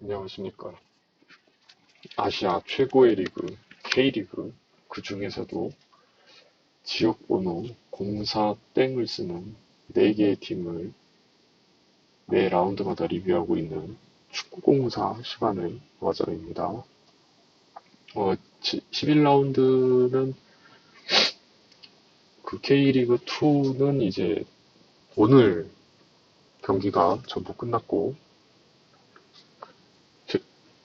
안녕하십니까. 아시아 최고의 리그, K리그, 그 중에서도 지역번호 04땡을 쓰는 4개의 팀을 매 라운드마다 리뷰하고 있는 축구공사 시간의 와자입니다. 11라운드는 그 K리그2는 이제 오늘 경기가 전부 끝났고,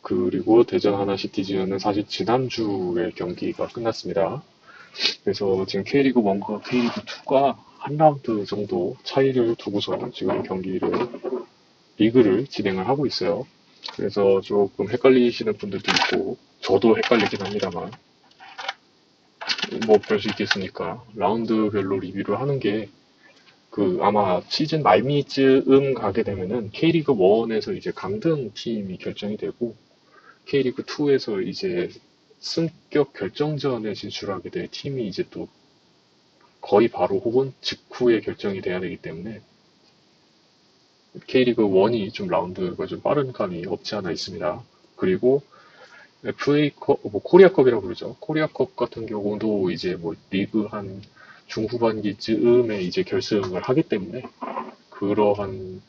그리고 대전 하나시티즌은 사실 지난주에 경기가 끝났습니다. 그래서 지금 K리그 1과 K리그 2가 한 라운드 정도 차이를 두고서 지금 리그를 진행을 하고 있어요. 그래서 조금 헷갈리시는 분들도 있고, 저도 헷갈리긴 합니다만, 뭐 그럴 수 있겠으니까, 라운드별로 리뷰를 하는 게, 아마 시즌 말미즈음 가게 되면은 K리그 1에서 이제 강등 팀이 결정이 되고, K리그 2에서 이제 승격 결정전에 진출하게 될 팀이 이제 또 거의 바로 혹은 직후에 결정이 돼야 되기 때문에 K리그 1이 좀 라운드가 좀 빠른 감이 없지 않아 있습니다. 그리고 FA컵, 뭐 코리아컵이라고 그러죠. 코리아컵 같은 경우도 이제 뭐 리그 한 중후반기쯤에 이제 결승을 하기 때문에 그러한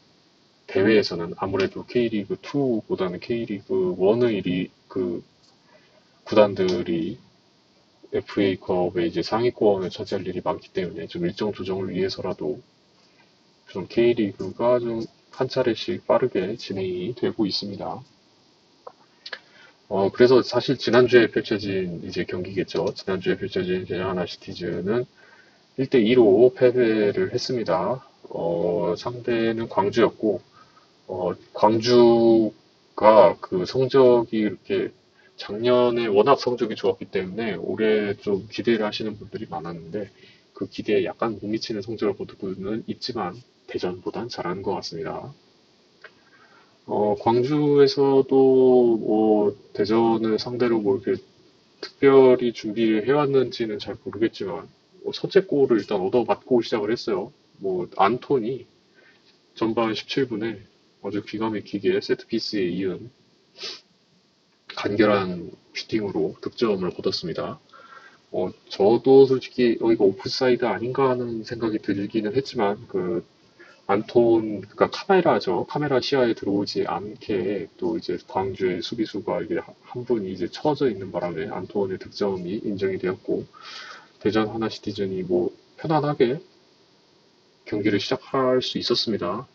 대회에서는 아무래도 K리그 2보다는 K리그 1의 구단들이 FA컵의 이제 상위권을 차지할 일이 많기 때문에 좀 일정 조정을 위해서라도 좀 K리그가 좀 한 차례씩 빠르게 진행이 되고 있습니다. 그래서 사실 지난주에 펼쳐진 이제 경기겠죠. 지난주에 펼쳐진 대전 하나시티즌은 1대2로 패배를 했습니다. 상대는 광주였고, 광주가 그 성적이 이렇게 작년에 워낙 성적이 좋았기 때문에 올해 좀 기대를 하시는 분들이 많았는데 그 기대에 약간 못 미치는 성적을 거두고는 있지만 대전보단 잘하는 것 같습니다. 광주에서도 뭐 대전을 상대로 뭐 이렇게 특별히 준비를 해왔는지는 잘 모르겠지만 첫째 골을 일단 얻어맞고 시작을 했어요. 뭐 안톤이 전반 17분에 아주 기가 막히게 세트피스에 이은 간결한 슈팅으로 득점을 거뒀습니다. 저도 솔직히 이거 오프사이드 아닌가 하는 생각이 들기는 했지만 그러니까 카메라죠. 카메라 시야에 들어오지 않게 또 이제 광주의 수비수가 이게 한 분이 이제 처져 있는 바람에 안톤의 득점이 인정이 되었고 대전 하나시티즌이 뭐 편안하게 경기를 시작할 수 있었습니다.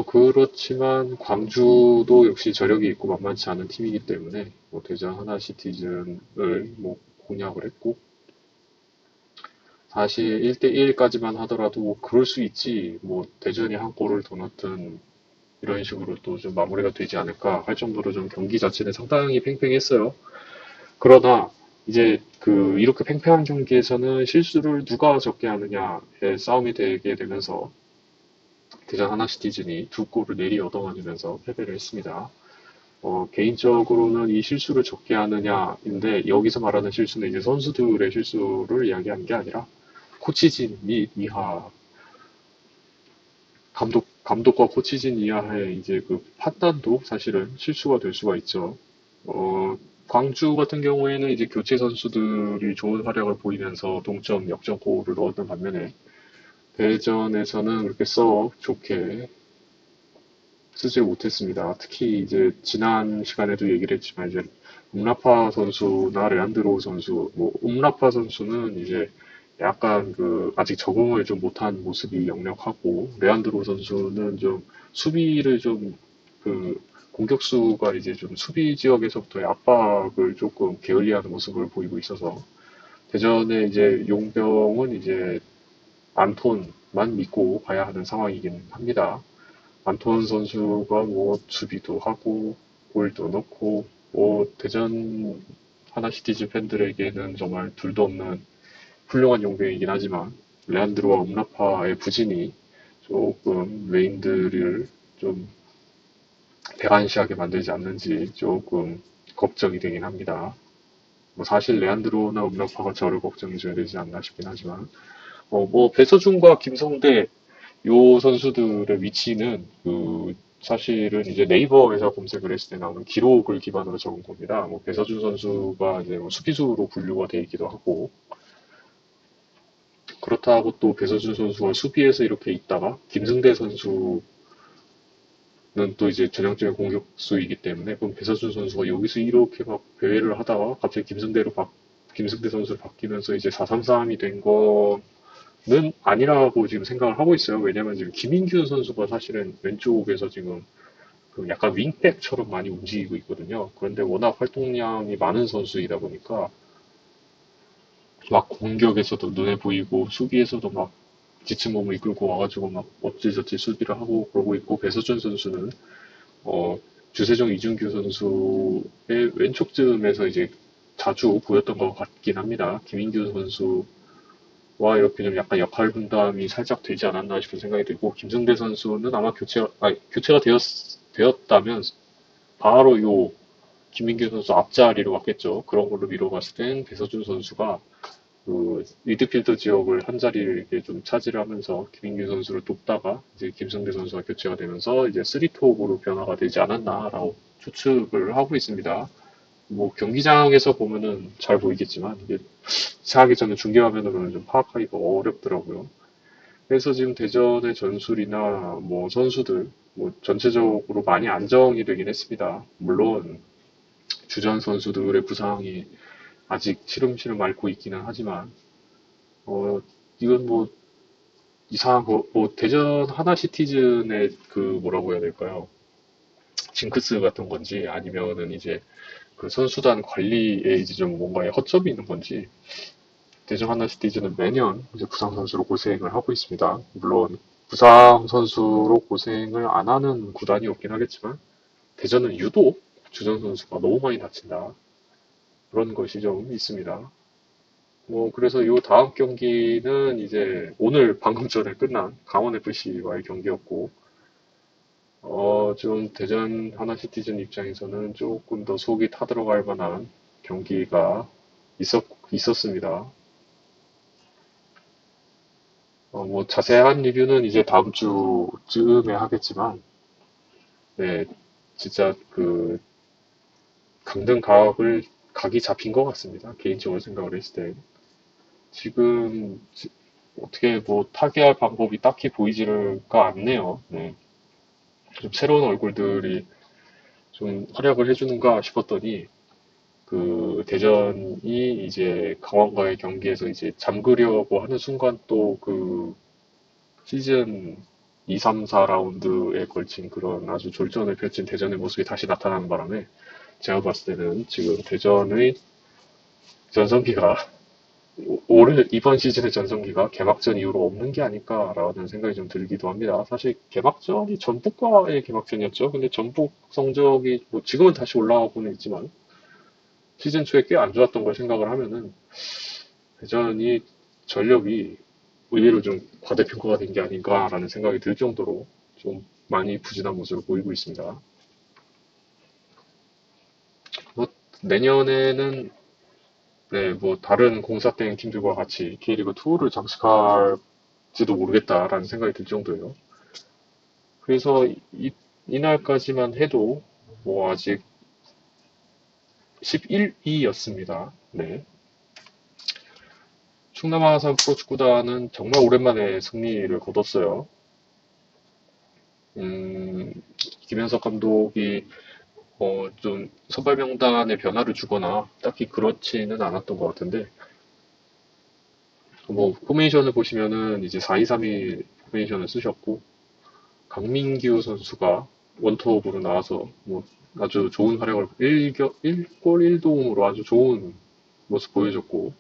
그렇지만 광주도 역시 저력이 있고 만만치 않은 팀이기 때문에 뭐 대전 하나시티즌을 뭐 공략을 했고 사실 1대1까지만 하더라도 뭐 그럴 수 있지 뭐 대전이 한 골을 더 넣든 이런 식으로 또 좀 마무리가 되지 않을까 할 정도로 좀 경기 자체는 상당히 팽팽했어요. 그러나 이제 이렇게 팽팽한 경기에서는 실수를 누가 적게 하느냐의 싸움이 되게 되면서 대전 하나시티즌이 두 골을 내리 얻어맞으면서 패배를 했습니다. 개인적으로는 이 실수를 적게 하느냐인데 여기서 말하는 실수는 이제 선수들의 실수를 이야기하는 게 아니라 코치진 및 이하 감독과 코치진 이하의 이제 그 판단도 사실은 실수가 될 수가 있죠. 광주 같은 경우에는 이제 교체 선수들이 좋은 활약을 보이면서 동점 역전골을 얻은 반면에 대전에서는 그렇게 썩 좋게 쓰지 못했습니다. 특히 이제 지난 시간에도 얘기를 했지만 이제 음라파 선수나 레안드로 선수, 뭐 음라파 선수는 이제 약간 아직 적응을 좀 못한 모습이 역력하고 레안드로 선수는 좀 수비를 좀 그 공격수가 이제 좀 수비 지역에서부터의 압박을 조금 게을리하는 모습을 보이고 있어서 대전의 이제 용병은 이제 안톤만 믿고 가야 하는 상황이긴 합니다. 안톤 선수가 뭐 수비도 하고 골도 넣고 뭐 대전 하나시티즌 팬들에게는 정말 둘도 없는 훌륭한 용병이긴 하지만 레안드로와 음라파의 부진이 조금 레인들을 좀 대안시하게 만들지 않는지 조금 걱정이 되긴 합니다. 뭐 사실 레안드로나 음라파가 저를 걱정해줘야 되지 않나 싶긴 하지만 뭐 배서준과 김성대 요 선수들의 위치는 사실은 이제 네이버에서 검색을 했을 때 나오는 기록을 기반으로 적은 겁니다. 뭐 배서준 선수가 이제 뭐 수비수로 분류가 돼 있기도 하고 그렇다고 또 배서준 선수가 수비에서 이렇게 있다가 김승대 선수는 또 이제 전형적인 공격수이기 때문에 그럼 배서준 선수가 여기서 이렇게 막 배회를 하다가 갑자기 김승대 선수로 바뀌면서 이제 4-3-3이 된 거는 아니라고 지금 생각을 하고 있어요. 왜냐면 지금 김인규 선수가 사실은 왼쪽에서 지금 그 약간 윙백처럼 많이 움직이고 있거든요. 그런데 워낙 활동량이 많은 선수이다 보니까 막 공격에서도 눈에 보이고 수비에서도 막 지친 몸을 이끌고 와가지고 막 어찌저찌 수비를 하고 그러고 있고 배서준 선수는 어 주세종 이준규 선수의 왼쪽쯤에서 이제 자주 보였던 것 같긴 합니다. 김인규 선수와 이렇게 좀 약간 역할 분담이 살짝 되지 않았나 싶은 생각이 들고 김승대 선수는 아마 교체가 되었다면 바로 요 김민규 선수 앞자리로 갔겠죠. 그런 걸로 미뤄봤을 땐 배서준 선수가 그 미드필더 지역을 한 자리를 이렇게 좀 차지를 하면서 김민규 선수를 돕다가 이제 김성대 선수가 교체가 되면서 이제 3톱으로 변화가 되지 않았나라고 추측을 하고 있습니다. 뭐 경기장에서 보면은 잘 보이겠지만 이게 시작하기 전에 중계화면으로는 좀 파악하기가 어렵더라고요. 그래서 지금 대전의 전술이나 뭐 선수들 뭐 전체적으로 많이 안정이 되긴 했습니다. 물론 주전 선수들의 부상이 아직 시름시름 앓고 있기는 하지만, 이건 뭐, 이상한 뭐, 대전 하나 시티즌의 그, 뭐라고 해야 될까요? 징크스 같은 건지, 아니면은 이제 그 선수단 관리에 이제 좀 뭔가의 허점이 있는 건지, 대전 하나 시티즌은 매년 이제 부상 선수로 고생을 하고 있습니다. 물론, 부상 선수로 고생을 안 하는 구단이 없긴 하겠지만, 대전은 유독 주전 선수가 너무 많이 다친다. 그런 것이 좀 있습니다. 뭐, 그래서 요 다음 경기는 이제 오늘 방금 전에 끝난 강원FC와의 경기였고, 좀 대전 하나시티즌 입장에서는 조금 더 속이 타들어갈 만한 경기가 있었습니다. 뭐, 자세한 리뷰는 이제 다음 주쯤에 하겠지만, 네, 진짜 그 강등 각이 잡힌 것 같습니다. 개인적으로 생각을 했을 때. 지금 어떻게 뭐 타개할 방법이 딱히 보이지가 않네요. 네. 좀 새로운 얼굴들이 좀 활약을 해주는가 싶었더니 그 대전이 이제 강원과의 경기에서 이제 잠그려고 하는 순간 또 그 시즌 2, 3, 4라운드에 걸친 그런 아주 졸전을 펼친 대전의 모습이 다시 나타나는 바람에 제가 봤을 때는 지금 대전의 전성기가 올해 이번 시즌의 전성기가 개막전 이후로 없는 게 아닐까라는 생각이 좀 들기도 합니다. 사실 개막전이 전북과의 개막전이었죠. 근데 전북 성적이 뭐 지금은 다시 올라가고는 있지만 시즌 초에 꽤 안 좋았던 걸 생각을 하면은 대전이 전력이 의외로 좀 과대평가가 된 게 아닌가라는 생각이 들 정도로 좀 많이 부진한 모습을 보이고 있습니다. 뭐 내년에는 네, 뭐 다른 공사땡 팀들과 같이 K리그2를 장식할지도 모르겠다라는 생각이 들 정도예요. 그래서 이날까지만 해도 뭐 아직 11위였습니다. 네. 충남 아산 프로축구단은 정말 오랜만에 승리를 거뒀어요. 음, 김현석 감독이 좀 선발 명단에 변화를 주거나 딱히 그렇지는 않았던 것 같은데 뭐 포메이션을 보시면은 이제 4-2-3-1 포메이션을 쓰셨고 강민규 선수가 원톱으로 나와서 뭐 아주 좋은 활약을 1골 1도움으로 아주 좋은 모습 보여줬고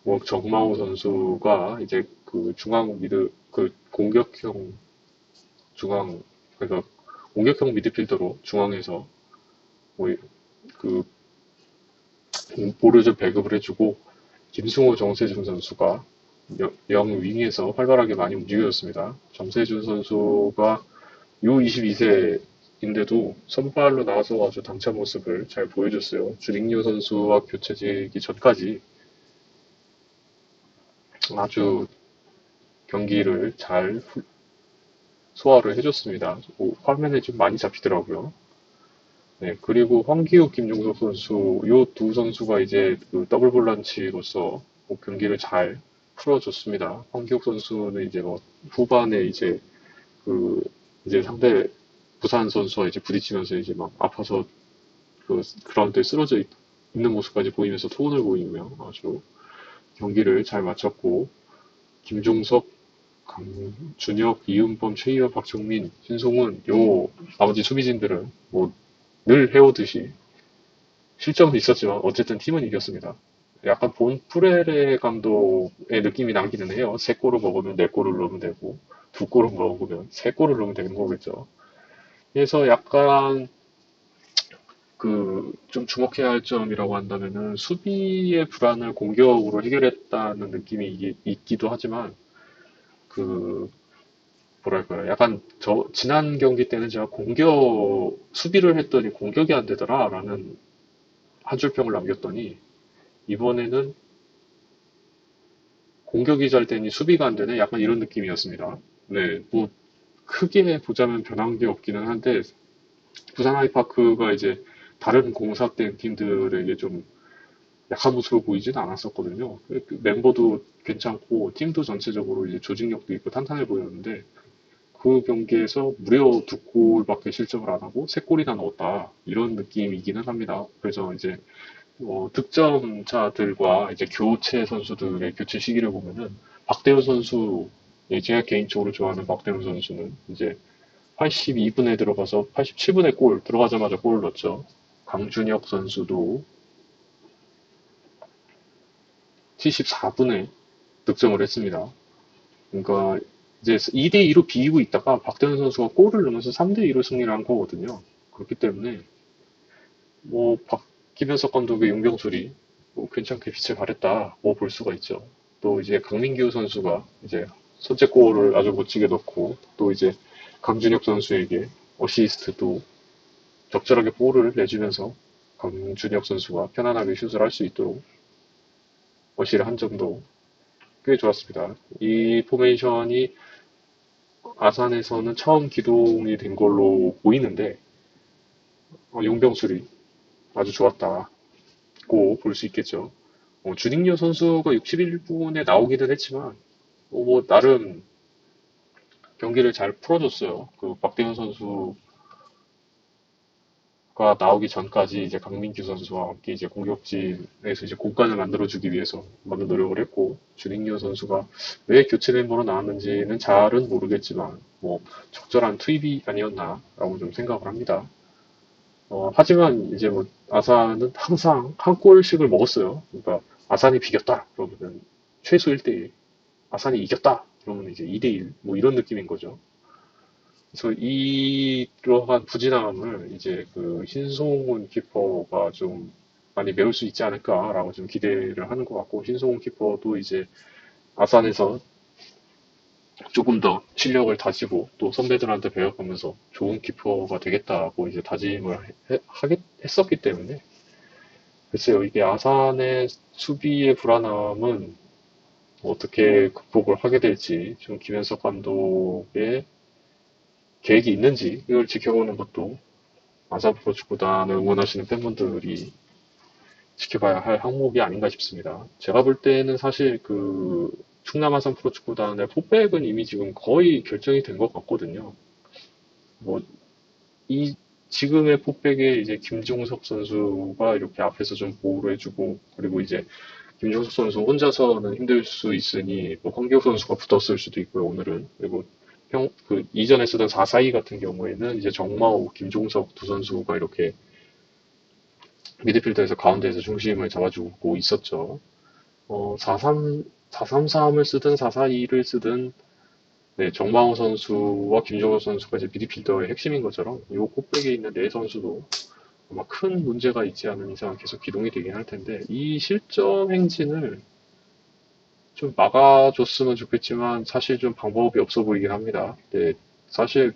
뭐 정마호 선수가 이제 그 중앙 미드 그 공격형 중앙 그러니까 공격형 미드필더로 중앙에서 뭐그 볼을 좀 배급을 해주고 김승호 정세준 선수가 영 윙에서 활발하게 많이 움직여줬습니다. 정세준 선수가 U22세인데도 선발로 나와서 아주 당찬 모습을 잘 보여줬어요. 주링뉴 선수와 교체되기 전까지 아주 경기를 잘 소화를 해줬습니다. 화면에 좀 많이 잡히더라고요. 네, 그리고 황기욱, 김종석 선수, 요 두 선수가 이제 그 더블 볼란치로서 경기를 잘 풀어줬습니다. 황기욱 선수는 이제 뭐 후반에 이제 그 이제 상대 부산 선수와 이제 부딪히면서 이제 막 아파서 그 그라운드에 쓰러져 있는 모습까지 보이면서 투혼을 보이며 아주 경기를 잘 마쳤고 김종석, 강준혁, 이은범, 최희원, 박정민, 신송은 요 나머지 수비진들은 뭐 늘 해오듯이 실점은 있었지만 어쨌든 팀은 이겼습니다. 약간 본 프레레 감독의 느낌이 나기는 해요. 세 골을 먹으면 네 골을 넣으면 되고 두 골을 먹으면 세 골을 넣으면 되는 거겠죠. 그래서 약간 그 좀 주목해야 할 점이라고 한다면은 수비의 불안을 공격으로 해결했다는 느낌이 있기도 하지만 그 뭐랄까요 약간 저 지난 경기 때는 제가 공격 수비를 했더니 공격이 안 되더라라는 한 줄 평을 남겼더니 이번에는 공격이 잘 되니 수비가 안 되네 약간 이런 느낌이었습니다. 네, 뭐 크게 보자면 변한 게 없기는 한데 부산 하이파크가 이제 다른 공사된 팀들에게 좀 약한 모습을 보이지는 않았었거든요. 그 멤버도 괜찮고 팀도 전체적으로 이제 조직력도 있고 탄탄해 보였는데 그 경기에서 무려 두 골밖에 실점을 안 하고 세 골이나 넣었다 이런 느낌이기는 합니다. 그래서 이제 득점자들과 이제 교체 선수들의 교체 시기를 보면은 박대훈 선수 제가 개인적으로 좋아하는 박대훈 선수는 이제 82분에 들어가서 87분에 골 들어가자마자 골을 넣었죠. 강준혁 선수도 74분에 득점을 했습니다. 그러니까 이제 2대2로 비기고 있다가 박대현 선수가 골을 넣으면서 3대2로 승리를 한 거거든요. 그렇기 때문에 뭐 김현석 감독의 용병술이 뭐 괜찮게 빛을 발했다 뭐 볼 수가 있죠. 또 이제 강민규 선수가 이제 선제골을 아주 멋지게 넣고 또 이제 강준혁 선수에게 어시스트도 적절하게 볼을 내주면서 강준혁 선수가 편안하게 슛을 할 수 있도록 어시를 한 점도 꽤 좋았습니다. 이 포메이션이 아산에서는 처음 기동이 된 걸로 보이는데 용병술이 아주 좋았다고 볼 수 있겠죠. 주닝요 선수가 61분에 나오기는 했지만 뭐 나름 경기를 잘 풀어줬어요. 그 박대현 선수가 나오기 전까지 이제 강민규 선수와 함께 이제 공격진에서 이제 공간을 만들어주기 위해서 많은 노력을 했고 주닝요 선수가 왜 교체 멤버로 나왔는지는 잘은 모르겠지만 뭐 적절한 투입이 아니었나라고 좀 생각을 합니다. 하지만 이제 뭐 아산은 항상 한 골씩을 먹었어요. 그러니까 아산이 비겼다 그러면은 최소 1대1, 아산이 이겼다 그러면 이제 2대1 뭐 이런 느낌인 거죠. 그래서 이러한 부진함을 이제 그 신송훈 키퍼가 좀 많이 메울 수 있지 않을까라고 좀 기대를 하는 것 같고 신송훈 키퍼도 이제 아산에서 조금 더 실력을 다지고 또 선배들한테 배워가면서 좋은 키퍼가 되겠다고 이제 다짐을 했었기 때문에 글쎄요 이게 아산의 수비의 불안함은 어떻게 극복을 하게 될지 좀 김현석 감독의 계획이 있는지 이걸 지켜보는 것도 아산 프로축구단을 응원하시는 팬분들이 지켜봐야 할 항목이 아닌가 싶습니다. 제가 볼 때는 사실 그 충남 아산 프로축구단의 포백은 이미 지금 거의 결정이 된 것 같거든요. 뭐 이 지금의 포백에 이제 김종석 선수가 이렇게 앞에서 좀 보호를 해주고 그리고 이제 김종석 선수 혼자서는 힘들 수 있으니 뭐 황교우 선수가 붙었을 수도 있고요 오늘은 그리고 그 이전에 쓰던 4-4-2 같은 경우에는 이제 정마호, 김종석 두 선수가 이렇게 미드필더에서 가운데에서 중심을 잡아주고 있었죠. 4-3-을 쓰든 4-4-2를 쓰든 네, 정마호 선수와 김종호 선수가 이제 미드필더의 핵심인 것처럼 이 코백에 있는 네 선수도 아마 큰 문제가 있지 않은 이상 계속 기동이 되긴 할 텐데 이 실점 행진을 좀 막아줬으면 좋겠지만 사실 좀 방법이 없어 보이긴 합니다. 네, 사실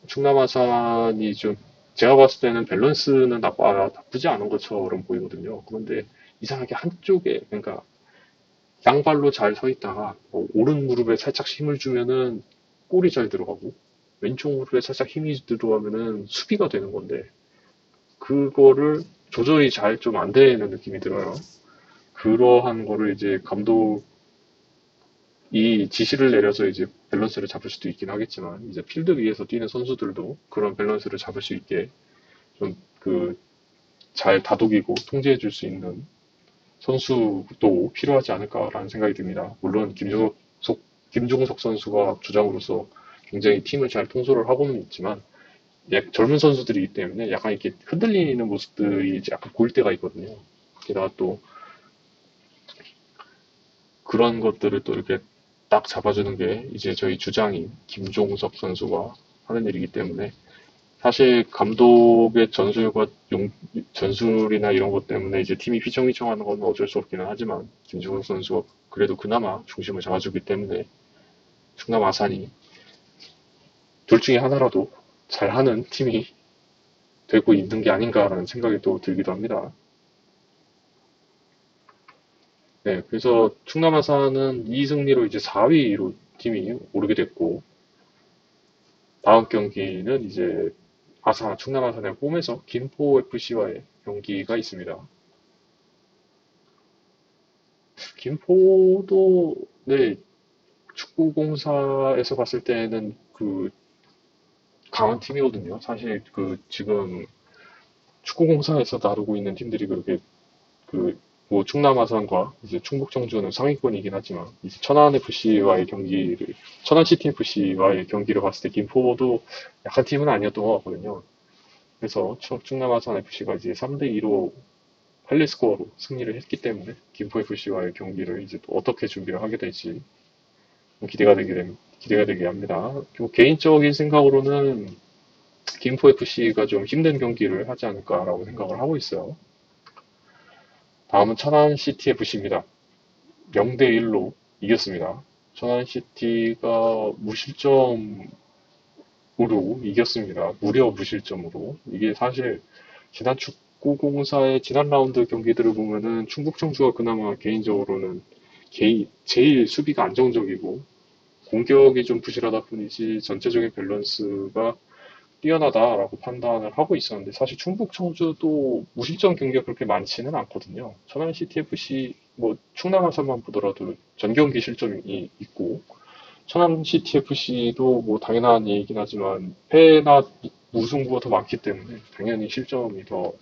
충남 아산이 좀 제가 봤을 때는 밸런스는 나쁘지 않은 것처럼 보이거든요. 그런데 이상하게 한쪽에 그러니까 양발로 잘 서 있다가 오른 무릎에 살짝 힘을 주면은 골이 잘 들어가고 왼쪽 무릎에 살짝 힘이 들어가면은 수비가 되는 건데, 그거를 조절이 잘 좀 안 되는 느낌이 들어요. 그러한 거를 이제 감독이 지시를 내려서 이제 밸런스를 잡을 수도 있긴 하겠지만, 이제 필드 위에서 뛰는 선수들도 그런 밸런스를 잡을 수 있게 좀 잘 다독이고 통제해 줄 수 있는 선수도 필요하지 않을까라는 생각이 듭니다. 물론 김종석 선수가 주장으로서 굉장히 팀을 잘 통솔을 하고는 있지만, 젊은 선수들이기 때문에 약간 이렇게 흔들리는 모습들이 이제 약간 보일 때가 있거든요. 게다가 또 그런 것들을 또 이렇게 딱 잡아주는 게 이제 저희 주장인 김종석 선수가 하는 일이기 때문에, 사실 감독의 전술이나 이런 것 때문에 이제 팀이 휘청휘청하는 건 어쩔 수 없기는 하지만, 김종석 선수가 그래도 그나마 중심을 잡아주기 때문에 충남 아산이 둘 중에 하나라도 잘하는 팀이 되고 있는 게 아닌가라는 생각이 또 들기도 합니다. 네, 그래서 충남 아산은 이 승리로 이제 4위로 팀이 오르게 됐고, 다음 경기는 이제 충남 아산의 홈에서 김포 FC와의 경기가 있습니다. 김포도 네, 축구공사에서 봤을 때는 강한 팀이거든요. 사실 지금 축구공사에서 다루고 있는 팀들이 그렇게 그, 뭐 충남 아산과 이제 충북 청주는 상위권이긴 하지만, 이제 천안 시티 FC와의 경기를 봤을 때 김포도 약한 팀은 아니었던 것 같거든요. 그래서 충남 아산 FC가 이제 3대2로 할리 스코어로 승리를 했기 때문에 김포 FC와의 경기를 이제 또 어떻게 준비를 하게 될지 기대가 되게 합니다. 개인적인 생각으로는 김포 FC가 좀 힘든 경기를 하지 않을까라고 생각을 하고 있어요. 다음은 천안 시티 FC입니다. 0대1로 이겼습니다. 천안 시티가 무실점으로 이겼습니다. 무려 무실점으로. 이게 사실 지난 축구공사의 지난 라운드 경기들을 보면은 충북 청주가 그나마 개인적으로는 제일 수비가 안정적이고 공격이 좀 부실하다 뿐이지 전체적인 밸런스가 뛰어나다라고 판단을 하고 있었는데, 사실 충북 청주도 무실점 경기가 그렇게 많지는 않거든요. 천안 CTFC 뭐 충남 아산만 보더라도 전 경기 실점이 있고, 천안 CTFC도 뭐 당연한 얘기긴 하지만 패나 무승부가 더 많기 때문에 당연히 실점이 더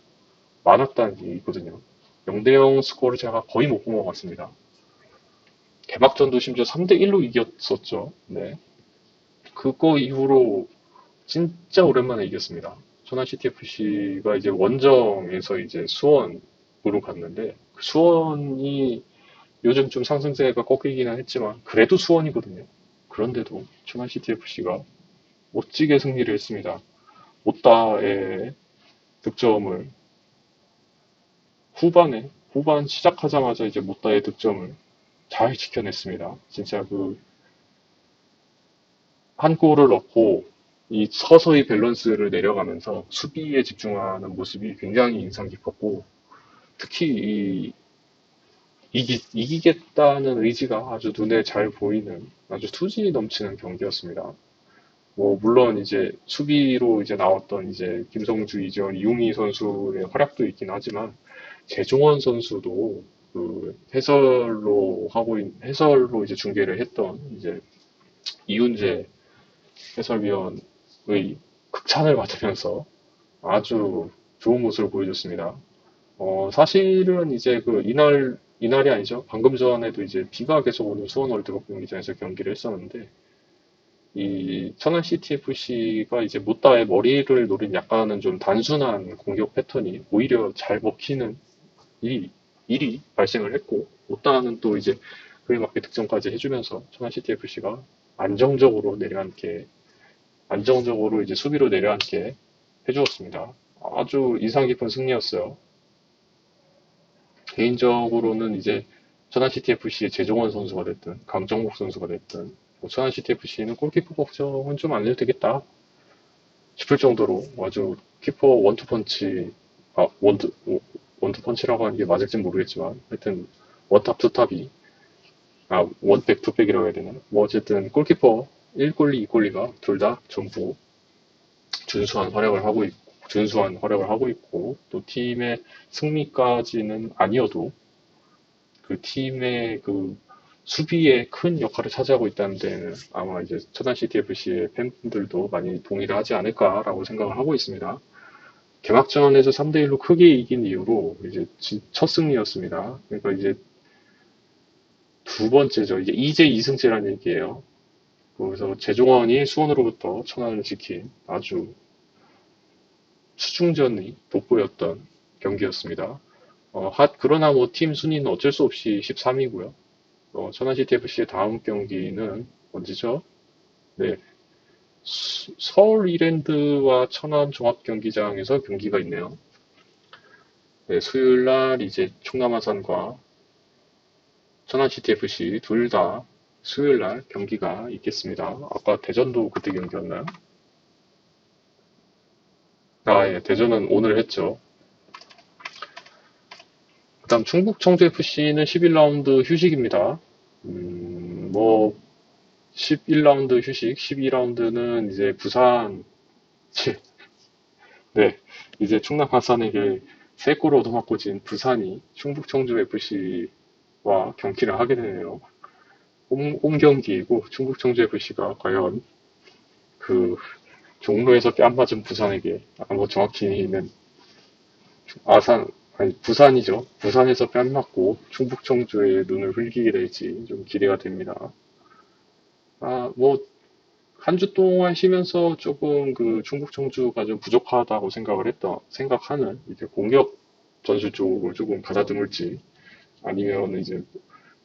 많았다는 얘기거든요. 0대0 스코어를 제가 거의 못 본 것 같습니다. 개막전도 심지어 3대1로 이겼었죠. 네. 그거 이후로 진짜 오랜만에 이겼습니다. 천안 CTFC가 이제 원정에서 이제 수원으로 갔는데, 그 수원이 요즘 좀 상승세가 꺾이기는 했지만 그래도 수원이거든요. 그런데도 천안 CTFC가 멋지게 승리를 했습니다. 오따의 득점을 후반 시작하자마자 이제 못다의 득점을 잘 지켜냈습니다. 진짜 한 골을 넣고 이 서서히 밸런스를 내려가면서 수비에 집중하는 모습이 굉장히 인상 깊었고, 특히 이기겠다는 의지가 아주 눈에 잘 보이는 아주 투지 넘치는 경기였습니다. 뭐 물론 이제 수비로 이제 나왔던 이제 김성주, 이재원, 이용희 선수의 활약도 있긴 하지만, 재종원 선수도 해설로 이제 중계를 했던 이제 이훈재 해설위원의 극찬을 받으면서 아주 좋은 모습을 보여줬습니다. 사실은 이제 이날이 아니죠. 방금 전에도 이제 비가 계속 오는 수원 월드컵 경기장에서 경기를 했었는데, 이 천안 CTFC가 이제 못다의 머리를 노린 약간은 좀 단순한 공격 패턴이 오히려 잘 먹히는 일이 발생을 했고, 못다는 또 이제 그에 맞게 득점까지 해주면서 천안 CTFC가 안정적으로 이제 수비로 내려앉게 해주었습니다. 아주 인상 깊은 승리였어요. 개인적으로는 이제 천안 CTFC의 재종원 선수가 됐든 강정목 선수가 됐든, 뭐 천안 CTFC는 골키퍼 걱정은 좀 안 해도 되겠다 싶을 정도로 아주 키퍼 원투펀치, 원투펀치라고 하는 게 맞을지 모르겠지만 하여튼 원탑 투탑이, 원백 투백이라고 해야 되나, 뭐 어쨌든 골키퍼 1골리, 2골리가 둘 다 전부 준수한 활약을 하고 있고, 또 팀의 승리까지는 아니어도 그 팀의 그 수비에 큰 역할을 차지하고 있다는 데는 아마 이제 천안 CTFC의 팬분들도 많이 동의를 하지 않을까라고 생각을 하고 있습니다. 개막전에서 3대1로 크게 이긴 이후로 이제 첫 승리였습니다. 그러니까 이제 두 번째죠. 이제 2승째라는 얘기예요. 그래서 최종원이 수원으로부터 천안을 지킨 아주 수중전이 돋보였던 경기였습니다. 그러나 뭐 팀 순위는 어쩔 수 없이 13위고요. 천안 CTFC의 다음 경기는 언제죠? 네, 서울 이랜드와 천안 종합경기장에서 경기가 있네요. 네, 수요일 날 이제 충남 아산과 천안 CTFC 둘 다 수요일 날 경기가 있겠습니다. 아까 대전도 그때 경기였나요? 아, 예, 대전은 오늘 했죠. 그다음 충북 청주 FC는 11라운드 휴식입니다. 뭐 11라운드 휴식, 12라운드는 이제 부산, 네, 이제 충남 아산에게 3골 얻어맞고 진 부산이 충북 청주 FC와 경기를 하게 되네요. 홈 경기이고 충북 청주 FC가 과연 그 종로에서 뺨 맞은 부산에게, 뭐 정확히는 아산, 아니 부산이죠. 부산에서 뺨 맞고 충북 청주의 눈을 흘기게 될지 좀 기대가 됩니다. 뭐 한 주 동안 쉬면서 조금 그 충북 청주가 좀 부족하다고 생각하는 이제 공격 전술 쪽을 조금 가다듬을지 아니면 이제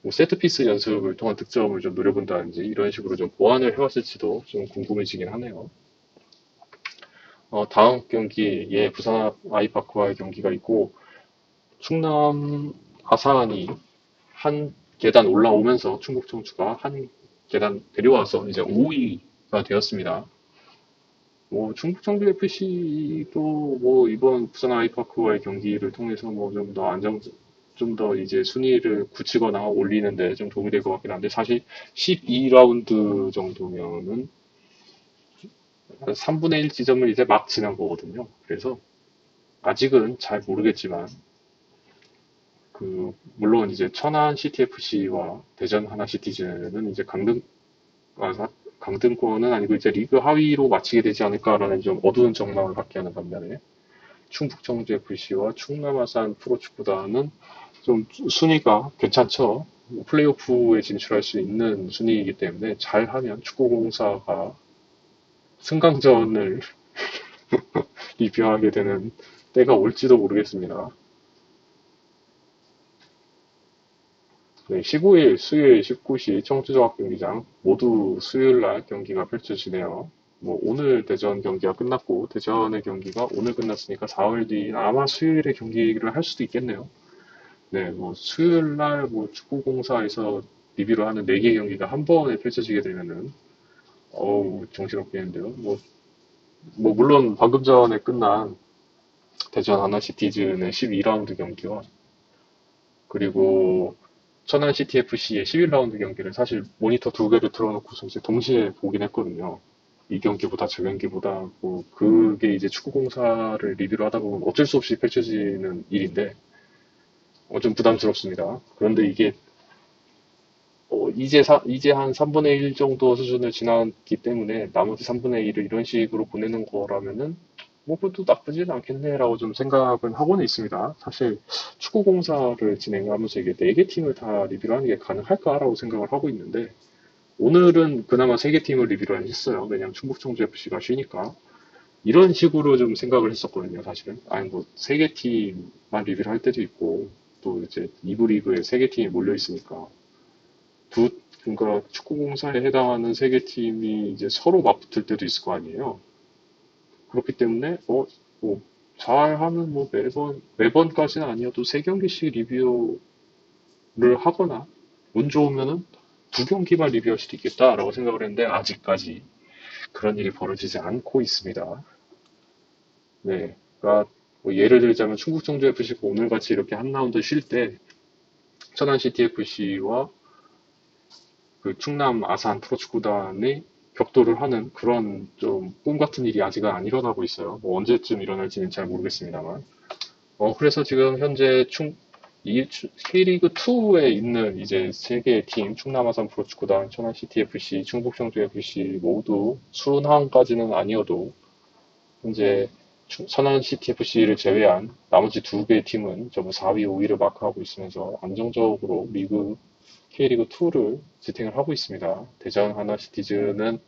뭐 세트피스 연습을 통한 득점을 좀 노려본다든지 이런 식으로 좀 보완을 해왔을지도 좀 궁금해지긴 하네요. 다음 경기에 부산 아이파크와의 경기가 있고 충남 아산이 한 계단 올라오면서 충북 청주가 한 계단 내려와서 이제 5위가 되었습니다. 뭐 충북 청주 FC도 뭐 이번 부산 아이파크와의 경기를 통해서 뭐 좀 더 이제 순위를 굳히거나 올리는데 좀 도움이 될 것 같긴 한데 사실 12라운드 정도면은 한 3분의 1 지점을 이제 막 지난 거거든요. 그래서 아직은 잘 모르겠지만 물론 이제 천안 CTFC와 대전 하나 시티즌은 이제 강등권은 아니고 이제 리그 하위로 마치게 되지 않을까라는 좀 어두운 전망을 갖게 하는 반면에 충북 청주 FC와 충남 아산 프로축구단은 좀 순위가 괜찮죠. 플레이오프에 진출할 수 있는 순위이기 때문에 잘하면 축구공사가 승강전을 리뷰하게 되는 때가 올지도 모르겠습니다. 네, 15일 수요일 19시 청주종합경기장 모두 수요일 날 경기가 펼쳐지네요. 뭐 오늘 대전 경기가 끝났고 대전의 경기가 오늘 끝났으니까 4월 뒤 아마 수요일에 경기를 할 수도 있겠네요. 네, 뭐 수요일 날 뭐 축구공사에서 리뷰를 하는 4개 경기가 한 번에 펼쳐지게 되면은 어우 정신없겠는데요. 뭐 물론 방금 전에 끝난 대전 하나시티즌의 12라운드 경기와 그리고 천안 CTFC의 11라운드 경기를 사실 모니터 2개를 틀어놓고서 이제 동시에 보긴 했거든요. 이 경기보다 저 경기보다 뭐 그게 이제 축구공사를 리뷰를 하다 보면 어쩔 수 없이 펼쳐지는 일인데 좀 부담스럽습니다. 그런데 이게 이제 한 3분의 1 정도 수준을 지났기 때문에 나머지 3분의 1을 이런 식으로 보내는 거라면은 뭐 그것도 나쁘진 않겠네라고 좀 생각은 하고는 있습니다. 사실 축구공사를 진행하면서 이게 4개 팀을 다 리뷰를 하는 게 가능할까라고 생각을 하고 있는데 오늘은 그나마 3개 팀을 리뷰를 했어요. 왜냐면 충북 청주 FC가 쉬니까. 이런 식으로 좀 생각을 했었거든요, 사실은. 아니, 뭐, 3개 팀만 리뷰를 할 때도 있고, 또 이제 2부 리그에 3개 팀이 몰려 있으니까, 두, 그러니까 축구공사에 해당하는 3개 팀이 이제 서로 맞붙을 때도 있을 거 아니에요. 그렇기 때문에, 뭐, 잘하면 뭐 매번까지는 아니어도 3경기씩 리뷰를 하거나, 운 좋으면은 2경기만 리뷰할 수도 있겠다라고 생각을 했는데, 아직까지 그런 일이 벌어지지 않고 있습니다. 네. 그러니까 뭐 예를 들자면 충북 청주 FC가 오늘같이 이렇게 한 라운드 쉴 때 천안 CTFC와 그 충남 아산 프로축구단의 격돌을 하는 그런 좀 꿈 같은 일이 아직은 안 일어나고 있어요. 뭐 언제쯤 일어날지는 잘 모르겠습니다만. 그래서 지금 현재 K리그2에 있는 이제 세 개의 팀, 충남 아산 프로축구단, 천안 CTFC, 충북 청주 FC 모두 순항까지는 아니어도 현재 천안 CTFC를 제외한 나머지 두 개의 팀은 전부 4위, 5위를 마크하고 있으면서 안정적으로 K리그2를 지탱을 하고 있습니다. 대전 하나 시티즈는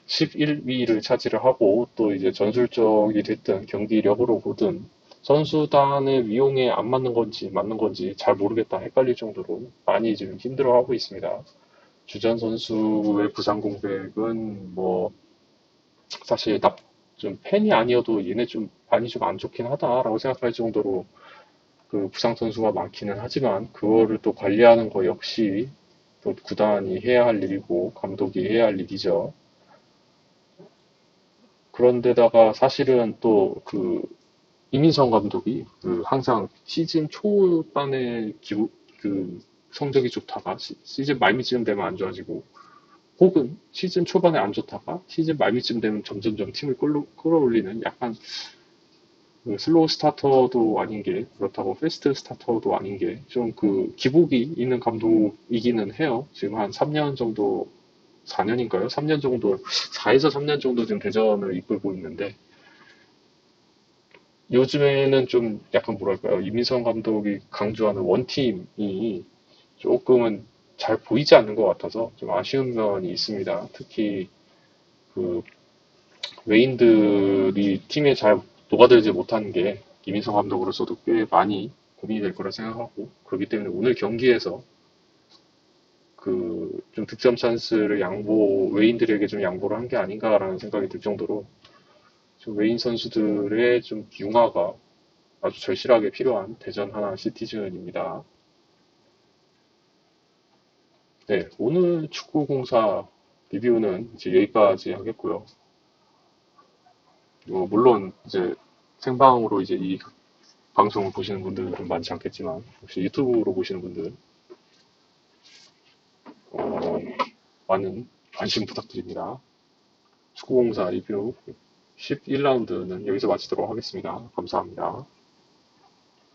11위를 차지를 하고 또 이제 전술적이 됐든 경기력으로 보든 선수단의 위용에 안 맞는 건지 맞는 건지 잘 모르겠다 헷갈릴 정도로 많이 지금 힘들어하고 있습니다. 주전 선수의 부상 공백은 뭐 사실 좀 팬이 아니어도 얘네 좀 많이 좀 안 좋긴 하다라고 생각할 정도로 그 부상 선수가 많기는 하지만 그거를 또 관리하는 거 역시 또 구단이 해야 할 일이고 감독이 해야 할 일이죠. 그런데다가 사실은 또 이민성 감독이 항상 시즌 초반에 성적이 좋다가 시즌 말미쯤 되면 안 좋아지고 혹은 시즌 초반에 안 좋다가 시즌 말미쯤 되면 점점점 팀을 끌어올리는 약간 슬로우 스타터도 아닌 게 그렇다고 패스트 스타터도 아닌 게 좀 기복이 있는 감독이기는 해요. 지금 한 3년 정도 4년인가요? 3년 정도 4에서 3년 정도 지금 대전을 이끌고 있는데 요즘에는 좀 약간 뭐랄까요? 이민성 감독이 강조하는 원팀이 조금은 잘 보이지 않는 것 같아서 좀 아쉬운 면이 있습니다. 특히 그 외인들이 팀에 잘 녹아들지 못하는 게 이민성 감독으로서도 꽤 많이 고민이 될 거라 생각하고 그렇기 때문에 오늘 경기에서 좀 득점 찬스를 외인들에게 좀 양보를 한 게 아닌가라는 생각이 들 정도로 좀 외인 선수들의 좀 융화가 아주 절실하게 필요한 대전 하나 시티즌입니다. 네, 오늘 축구공사 리뷰는 이제 여기까지 하겠고요. 물론 이제 생방으로 이제 이 방송을 보시는 분들은 많지 않겠지만 혹시 유튜브로 보시는 분들 어, 많은 관심 부탁드립니다. 축구공사 리뷰 11라운드는 여기서 마치도록 하겠습니다. 감사합니다.